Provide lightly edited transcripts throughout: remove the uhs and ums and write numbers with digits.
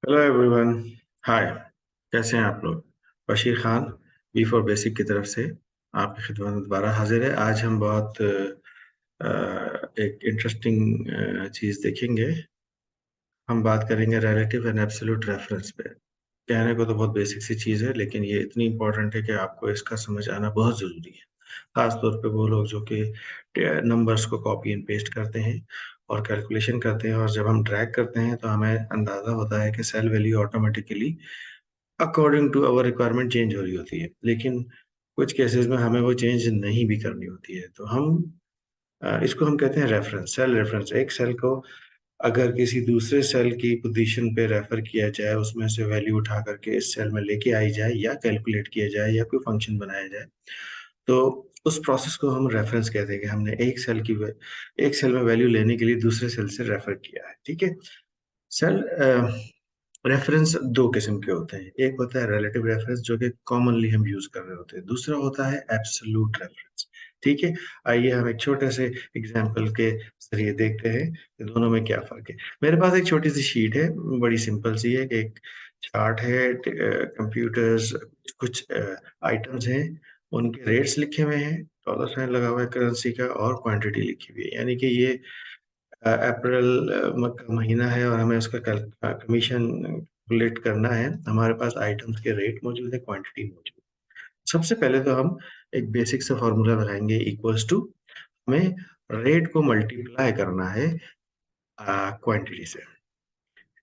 Hello everyone. हाय। कैसे हैं आप लोग? Bashir Khan, B for basic की तरफ से आपकी खिदमत में दोबारा हाजिर है। आज हम बहुत एक इंटरेस्टिंग चीज़ देखेंगे। हम बात करेंगे रिलेटिव एंड एब्सोल्यूट रेफरेंस पे। कहने को तो बहुत बेसिक सी चीज़ है, लेकिन ये इतनी इंपॉर्टेंट है कि आपको इसका समझ आना बहुत ज़रूरी है। खास तौर पे वो लोग जो कि नंबर्स को कॉपी एंड पेस्ट करते हैं और कैलकुलेशन करते हैं, और जब हम ड्रैग करते हैं तो हमें अंदाज़ा होता है कि cell value automatically according to our requirement change हो रही होती है। लेकिन कुछ केसेस में हमें वो चेंज नहीं भी करनी होती है, तो हम इसको हम कहते हैं रेफरेंस, सेल रेफरेंस। एक सेल को अगर किसी दूसरे सेल की पोजीशन पे रेफर किया जाए, उसमें से वैल्यू उठा करके इस सेल में लेके आई जाए या कैलकुलेट किया जाए या कोई फंक्शन बनाया जाए, तो उस प्रोसेस को हम रेफरेंस कहते हैं कि हमने एक सेल में वैल्यू लेने के लिए दूसरे सेल से रेफर किया है। ठीक है। सेल रेफरेंस दो किस्म के होते हैं। एक होता है रिलेटिव रेफरेंस, जो कि कॉमनली हम यूज कर रहे होते हैं। दूसरा होता है एब्सोल्यूट रेफरेंस। ठीक है। आइए हम एक छोटे से एग्जांपल के जरिए देखते हैं कि दोनों में क्या फर्क है। मेरे पास एक छोटी सी शीट है, बड़ी सिंपल सी है कि एक चार्ट है, कंप्यूटर्स, कुछ आइटम्स हैं, उनके रेट्स लिखे हुए हैं, डॉलर साइन लगा हुआ है करेंसी का, और क्वांटिटी लिखी हुई है। यानी कि ये अप्रैल का महीना है और हमें उसका कमीशन कैलकुलेट करना है। हमारे पास आइटम्स के रेट मौजूद है, क्वांटिटी मौजूद है। सबसे पहले तो हम एक बेसिक सा फॉर्मूला बनाएंगे, इक्वल्स टू, हमें रेट को मल्टीप्लाई करना है क्वांटिटी से।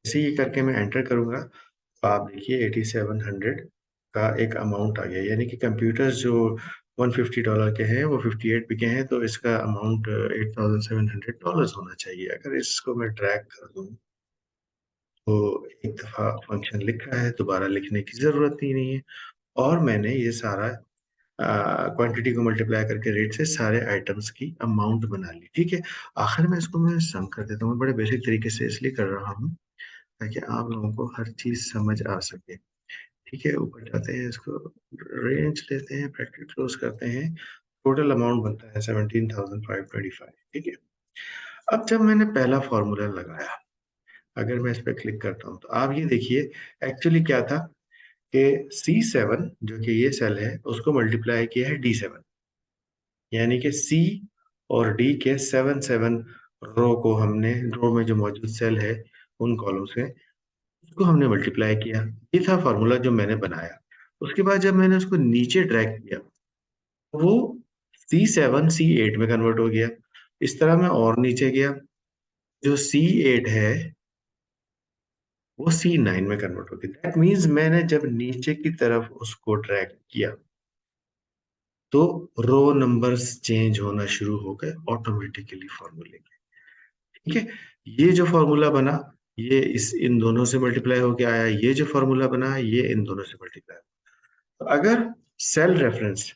जैसे ये करके मैं एंटर करूंगा तो आप देखिए 8700 का एक अमाउंट आ गया। यानी कि कंप्यूटर्स जो $150 के हैं वो 58 बिके हैं, तो इसका अमाउंट $8700 होना चाहिए। अगर इसको मैं ट्रैक कर दूं तो एक दफा फंक्शन लिखा है, दोबारा लिखने की जरूरत ही नहीं है। और मैंने ये सारा क्वांटिटी को मल्टीप्लाई करके रेट से सारे आइटम्स की अमाउंट बना ली। ठीक है। आखिर में इसको मैं सम कर देता हूँ। बड़े बेसिक तरीके से इसलिए कर रहा हूँ ताकि आप लोगों को हर चीज समझ आ सके। ठीक है। ऊपर जाते हैं, इसको रेंज लेते हैं, ब्रैकेट क्लोज करते हैं। टोटल अमाउंट बनता है 17,525। ठीक है। अब जब मैंने पहला फॉर्मूला लगाया, अगर मैं इस पर क्लिक करता हूँ तो आप ये देखिए एक्चुअली क्या था कि C7 जो कि ये सेल है उसको मल्टीप्लाई किया है D7। यानी कि C और D के 7 रो को हमने, रो में जो मौजूद सेल है उन कॉलम्स में, उसको हमने मल्टीप्लाई किया। ये था फॉर्मूला जो मैंने बनाया। उसके बाद जब मैंने उसको नीचे ड्रैग किया तो वो C7 C8 में कन्वर्ट हो गया। इस तरह मैं और नीचे गया, जो C8 है वो C9 में कन्वर्ट हो गया। दैट मीन्स मैंने जब नीचे की तरफ उसको ड्रैग किया तो रो नंबर्स चेंज होना शुरू हो गए ऑटोमेटिकली फॉर्मूले के। ठीक है। ये जो फॉर्मूला बना, ये इस इन दोनों से मल्टीप्लाई होके आया। ये जो फॉर्मूला बना, ये इन दोनों से मल्टीप्लाई। तो अगर सेल रेफरेंस,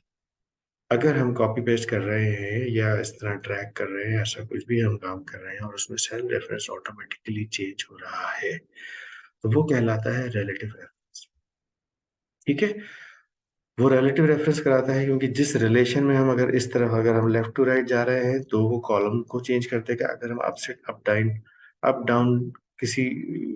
अगर हम कॉपी पेस्ट कर रहे हैं या इस तरह ट्रैक कर रहे हैं, ऐसा कुछ भी हम काम कर रहे हैं और उसमें सेल रेफरेंस ऑटोमेटिकली चेंज हो रहा है, तो वो कहलाता है रिलेटिव रेफरेंस। ठीक है। वो रिलेटिव रेफरेंस कराता है क्योंकि जिस रिलेशन में हम, अगर इस तरफ अगर हम लेफ्ट टू राइट जा रहे हैं तो वो कॉलम को चेंज कर देगा। अगर हम अप से अप डाउन किसी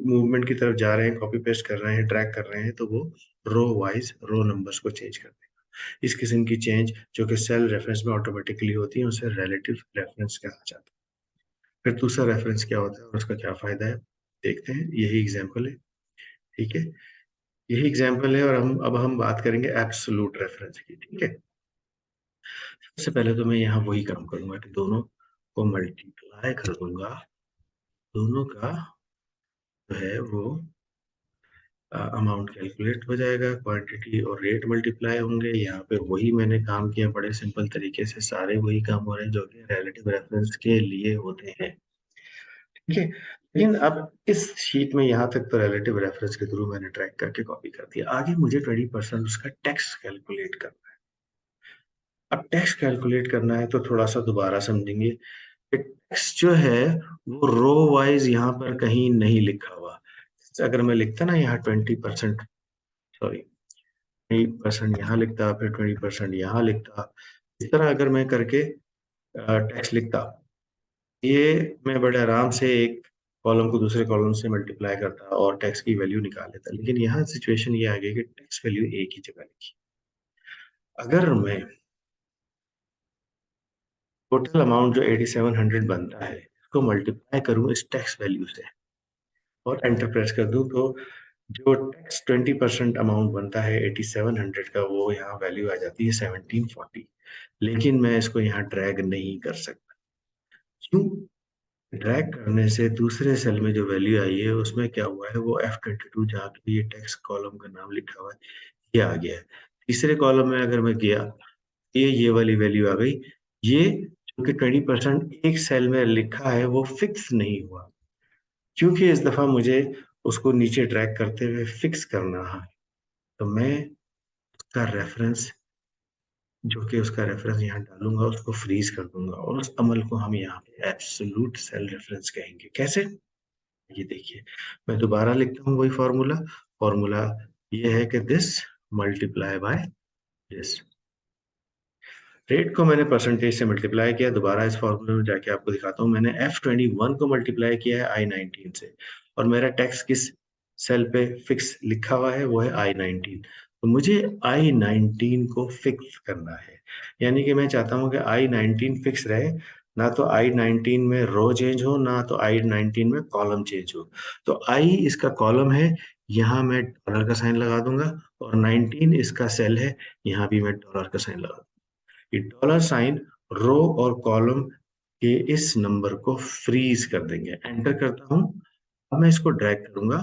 मूवमेंट की तरफ जा रहे हैं, कॉपी पेस्ट कर रहे हैं, ट्रैक कर रहे हैं, तो वो रो वाइज रो नंबर्स को चेंज कर देगा। इस किस्म की चेंज जो कि सेल रेफरेंस में ऑटोमेटिकली होती है, उसे रिलेटिव रेफरेंस कहा जाता है। फिर दूसरा रेफरेंस क्या होता है और उसका क्या फायदा है, देखते हैं। यही एग्जाम्पल है। ठीक है। यही एग्जाम्पल है, और हम बात करेंगे एब्सोल्यूट रेफरेंस की। ठीक है। सबसे पहले तो मैं यहाँ वही काम करूंगा कि दोनों को मल्टीप्लाई कर दूंगा। दोनों का जो है वो अमाउंट कैलकुलेट हो जाएगा, क्वांटिटी और रेट मल्टीप्लाई होंगे। यहाँ पे वही मैंने काम किया, बड़े सिंपल तरीके से सारे वही काम हो रहे हैं जो कि रिलेटिव रेफरेंस के लिए होते हैं। ठीक है। लेकिन अब इस शीट में यहाँ तक तो रिलेटिव रेफरेंस के थ्रू मैंने ट्रैक करके कॉपी कर दिया। आगे मुझे 20% उसका टैक्स कैलकुलेट करना है। अब टैक्स कैलकुलेट करना है तो थोड़ा सा दोबारा समझेंगे। टेक्स्ट जो है वो रो वाइज यहाँ पर कहीं नहीं लिखा हुआ। अगर मैं लिखता ना यहाँ 20%, सॉरी 20% यहाँ लिखता, फिर 20% यहाँ लिखता, इस तरह अगर मैं करके टेक्स्ट लिखता, ये मैं बड़े आराम से एक कॉलम को दूसरे कॉलम से मल्टीप्लाई करता और टैक्स की वैल्यू निकाल लेता। लेकिन यहाँ सिचुएशन ये आ गई कि टैक्स वैल्यू एक ही जगह लिखी। अगर मैं टोटल अमाउंट जो 8700 बनता है इसको मल्टीप्लाई करूं इस टैक्स वैल्यू से और एंटर प्रेस कर दूं, तो जो टैक्स 20% अमाउंट बनता है 8700 का, वो यहाँ वैल्यू आ जाती है 1740। लेकिन मैं इसको यहाँ ड्रैग नहीं कर सकता। क्यों? ड्रैग करने से दूसरे सेल में जो वैल्यू आई है उसमें क्या हुआ है, वो F22 जहाँ पे ये टैक्स कॉलम का नाम लिखा हुआ है ये आ गया है। तीसरे कॉलम में अगर मैं गया, ये वाली वैल्यू आ गई। ये जो कि 20% एक सेल में लिखा है वो फिक्स नहीं हुआ, क्योंकि इस दफा मुझे उसको नीचे ड्रैग करते हुए फिक्स करना है। तो मैं उसका रेफरेंस, जो कि उसका रेफरेंस यहाँ डालूंगा, उसको फ्रीज कर दूंगा और उस अमल को हम यहाँ पे एब्सोल्यूट सेल रेफरेंस कहेंगे। कैसे? ये देखिए, मैं दोबारा लिखता हूँ वही फॉर्मूला। फॉर्मूला ये है कि this multiply by this. Rate को मैंने परसेंटेज से मल्टीप्लाई किया। दोबारा इस फॉर्मूले में जाके आपको दिखाता हूँ। मैंने F21 को मल्टीप्लाई किया है I19 से, और मेरा टैक्स किस सेल पे फिक्स लिखा हुआ है, वो है I19। तो मुझे I19 को फिक्स करना है, यानी कि मैं चाहता हूँ कि I19 फिक्स रहे, ना तो I19 में रो चेंज हो, ना तो I19 में कॉलम चेंज हो। तो I इसका कॉलम है, यहाँ मैं डॉलर का साइन लगा दूंगा, और 19 इसका सेल है, यहाँ भी मैं डॉलर का साइन लगा दूंगा। ये डॉलर साइन रो और कॉलम के इस नंबर को फ्रीज कर देंगे। एंटर करता हूं। अब मैं इसको ड्रैग करूंगा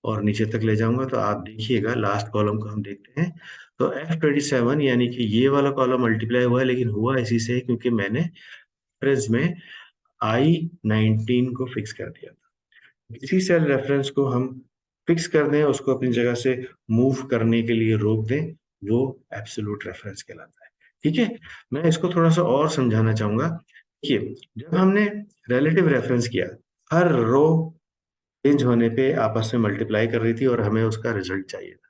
और नीचे तक ले जाऊंगा, तो आप देखिएगा लास्ट कॉलम को हम देखते हैं। तो F27 यानी कि ये वाला कॉलम मल्टीप्लाई हुआ है, लेकिन हुआ इसी से क्योंकि मैंने रेफरेंस में I19 को फिक्स कर दिया था। किसी सेल रेफरेंस को हम फिक्स कर दें, उसको अपनी जगह से मूव करने के लिए रोक दें, वो एब्सोल्यूट रेफरेंस कहलाता है। ठीक है, मैं इसको थोड़ा सा और समझाना चाहूंगा। देखिए, जब हमने रिलेटिव रेफरेंस किया, हर रो चेंज होने पे आपस में मल्टीप्लाई कर रही थी और हमें उसका रिजल्ट चाहिए था।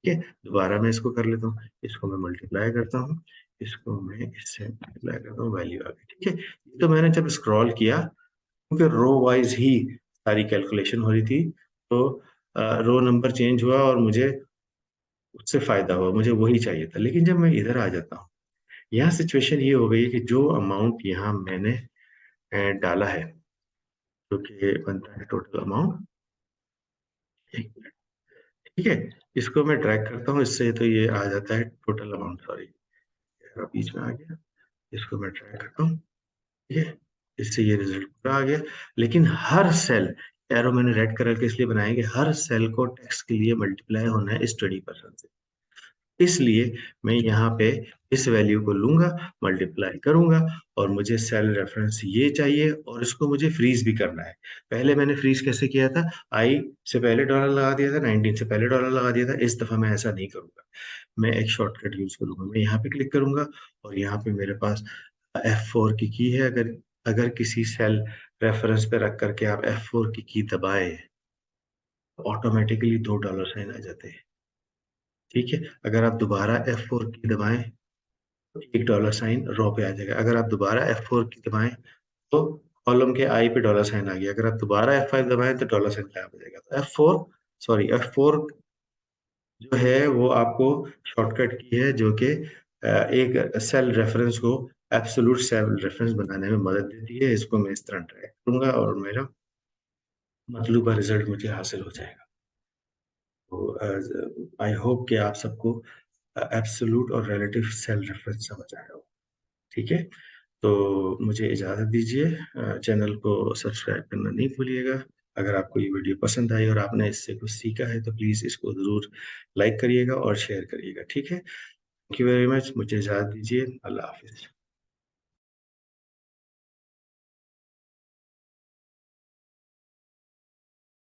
ठीक है, दोबारा मैं इसको कर लेता हूँ। इसको मैं मल्टीप्लाई करता हूँ, इसको मैं इससे मल्टीप्लाई करता हूँ, वैल्यू आ गई। ठीक है, ये तो मैंने जब स्क्रॉल किया, क्योंकि रो वाइज ही सारी कैलकुलेशन हो रही थी, तो रो नंबर चेंज हुआ और मुझे उससे फायदा हुआ, मुझे वही चाहिए था। लेकिन जब मैं इधर आ जाता हूँ, यहाँ सिचुएशन ये हो गई कि जो अमाउंट यहाँ मैंने डाला है, जो कि बनता है टोटल अमाउंट, ठीक है, इसको मैं ड्रैग करता हूँ इससे, तो ये आ जाता है टोटल अमाउंट। सॉरी, बीच में आ गया। इसको मैं ड्रैग करता हूँ, ठीक है, इससे ये रिजल्ट पूरा आ गया। लेकिन हर सेल, एरो मैंने रेड कलर के इसलिए बनाया कि हर सेल को टैक्स के लिए मल्टीप्लाई होना है इस 20% से। इसलिए मैं यहाँ पे इस वैल्यू को लूंगा, मल्टीप्लाई करूंगा, और मुझे सेल रेफरेंस ये चाहिए, और इसको मुझे फ्रीज भी करना है। पहले मैंने फ्रीज कैसे किया था? आई से पहले डॉलर लगा दिया था, 19 से पहले डॉलर लगा दिया था। इस दफा मैं ऐसा नहीं करूंगा, मैं एक शॉर्टकट यूज करूंगा। मैं यहाँ पे क्लिक करूंगा और यहाँ पे मेरे पास F4 की है। अगर अगर किसी सेल रेफरेंस पे रख करके आप F4 की दबाए, तो ऑटोमेटिकली दो डॉलर साइन आ जाते हैं। ठीक है, अगर आप दोबारा F4 की दबाएं, एक डॉलर साइन रो पे आ जाएगा। अगर आप दोबारा F4 की दबाएं, तो कॉलम के आई पे डॉलर साइन आ गया। अगर आप दोबारा F5 दबाएं तो डॉलर साइन गायब हो जाएगा। तो F4 जो है वो आपको शॉर्टकट की है, जो कि एक सेल रेफरेंस को एब्सोल्यूट सेल रेफरेंस बनाने में मदद देती है। इसको मैं इस तरह ट्रैक करूंगा और मेरा मतलूबा रिजल्ट मुझे हासिल हो जाएगा। तो आई होप कि आप सबको एब्सोल्यूट और रिलेटिव सेल रेफरेंस समझ आया हो। ठीक है, तो मुझे इजाज़त दीजिए। चैनल को सब्सक्राइब करना नहीं भूलिएगा। अगर आपको ये वीडियो पसंद आई और आपने इससे कुछ सीखा है, तो प्लीज़ इसको ज़रूर लाइक करिएगा और शेयर करिएगा। ठीक है, थैंक यू वेरी मच। मुझे इजाज़त दीजिए। अल्लाह हाफिज़।